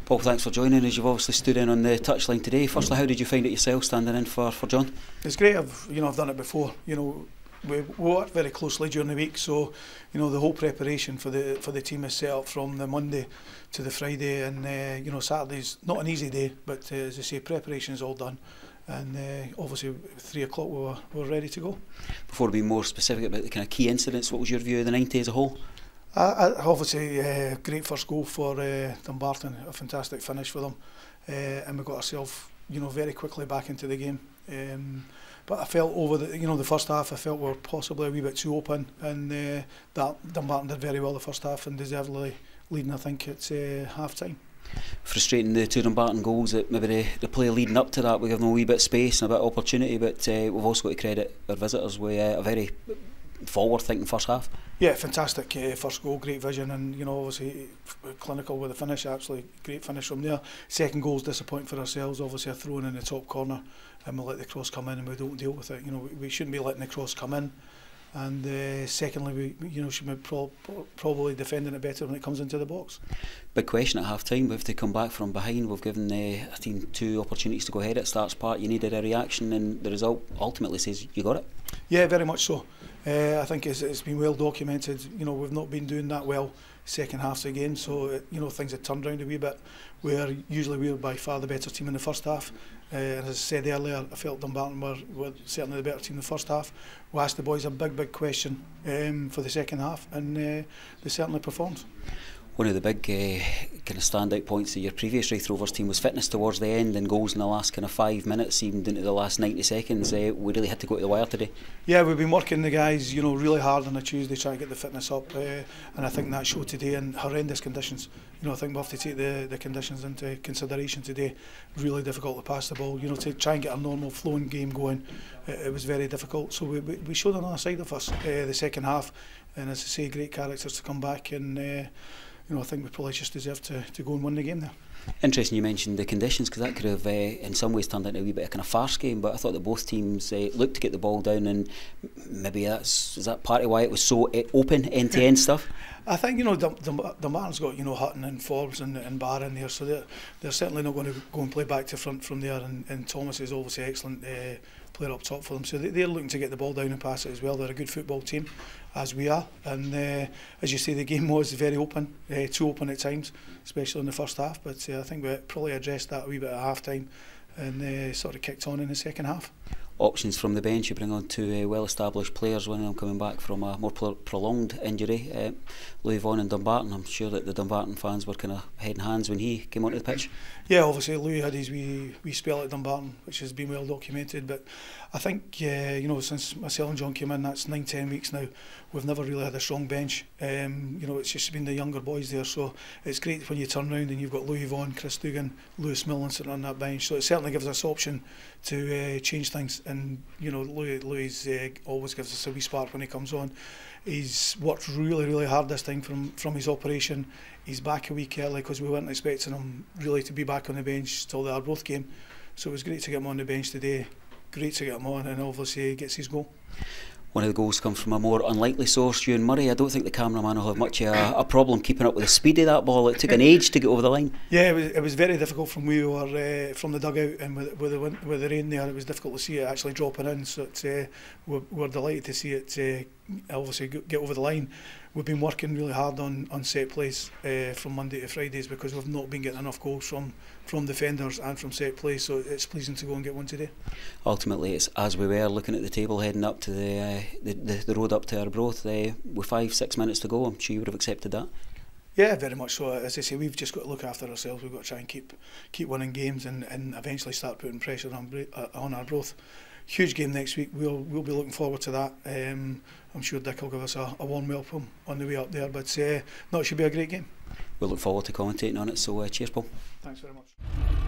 Paul, thanks for joining us. You've obviously stood in on the touchline today. Firstly, how did you find it yourself standing in for John? It's great. I've done it before. We worked very closely during the week, so the whole preparation for the team is set up from the Monday to the Friday, and Saturday's not an easy day, but as I say, preparation is all done, and obviously 3 o'clock we were ready to go. Before being more specific about the kind of key incidents, what was your view of the 90 as a whole? Obviously, great first goal for Dumbarton, a fantastic finish for them, and we got ourselves very quickly back into the game. But I felt over the first half, I felt we were possibly a wee bit too open, and that Dumbarton did very well the first half and deservedly leading, I think, at half time. Frustrating, the 2 Dumbarton goals, that maybe the play leading up to that, we gave them a wee bit of space and a bit of opportunity, but we've also got to credit our visitors with a very forward-thinking first half. Yeah, fantastic first goal, great vision, and obviously clinical with the finish. Absolutely great finish from there. Second goal's disappointing for ourselves. Obviously a throw in the top corner, and we let the cross come in, and we don't deal with it. We shouldn't be letting the cross come in. And secondly, we should be probably defending it better when it comes into the box. Big question at half time. We have to come back from behind. We've given a team 2 opportunities to go ahead at starts part. You needed a reaction, and the result ultimately says you got it. Yeah, very much so. I think it's been well documented. We've not been doing that well second halves of the game, so things have turned around a wee bit. Where usually we were by far the better team in the first half. And as I said earlier, I felt Dumbarton were certainly the better team in the first half. We asked the boys a big question for the second half, and they certainly performed. One of the big kind of standout points of your previous Raith Rovers team was fitness towards the end, and goals in the last kind of 5 minutes, even into the last 90 seconds. We really had to go to the wire today. Yeah, we've been working the guys, really hard on a Tuesday, trying to get the fitness up, and I think that showed today in horrendous conditions. I think we have to take the conditions into consideration today. Really difficult to pass the ball. To try and get a normal flowing game going, it was very difficult. So we showed another side of us the second half, and as I say, great characters to come back, and I think we probably just deserved to go and win the game there. Interesting you mentioned the conditions, because that could have in some ways turned into a wee bit of kind of farce game, but I thought that both teams looked to get the ball down, and maybe is that part of why it was so open end-to-end stuff? I think Dumbarton's got Hutton and Forbes and Barr in there, so they're certainly not going to go and play back to front from there, and Thomas is obviously excellent player up top for them, so they're looking to get the ball down and pass it as well. They're a good football team, as we are, and as you say, the game was very open, too open at times, especially in the first half, but I think we probably addressed that a wee bit at half time, and sort of kicked on in the second half. Options from the bench, you bring on 2 well-established players, one of them coming back from a more prolonged injury, Louis Vaughan and Dumbarton. I'm sure that the Dumbarton fans were kind of head and hands when he came onto the pitch. Yeah, obviously Louis had his wee spell at Dumbarton, which has been well documented, but I think since myself and John came in, that's 9-10 weeks now, we've never really had a strong bench. It's just been the younger boys there, so it's great when you turn around and you've got Louis Vaughan, Chris Dugan, Lewis Millen sitting on that bench, so it certainly gives us option to change things, and Louis always gives us a wee spark when he comes on. He's worked really hard this time from his operation. He's back a week early because we weren't expecting him really to be back on the bench till the Arbroath game, so it was great to get him on the bench today, great to get him on, and obviously he gets his goal. One of the goals comes from a more unlikely source, Ewan Murray. I don't think the cameraman will have much a problem keeping up with the speed of that ball. It took an age to get over the line. Yeah, it was very difficult from where we were from the dugout, and with the rain there, it was difficult to see it actually dropping in. So we're delighted to see it obviously get over the line. We've been working really hard on set plays from Monday to Fridays, because we've not been getting enough goals from defenders and from set plays, so it's pleasing to go and get one today. Ultimately, it's as we were looking at the table heading up to the road up to Arbroath, with 5-6 minutes to go. I'm sure you would have accepted that. Yeah, very much so. As I say, we've just got to look after ourselves. We've got to try and keep winning games, and eventually start putting pressure on Arbroath. Huge game next week. We'll be looking forward to that. I'm sure Dick will give us a warm welcome on the way up there, but no, it should be a great game. We'll look forward to commentating on it, so cheers, Paul. Thanks very much.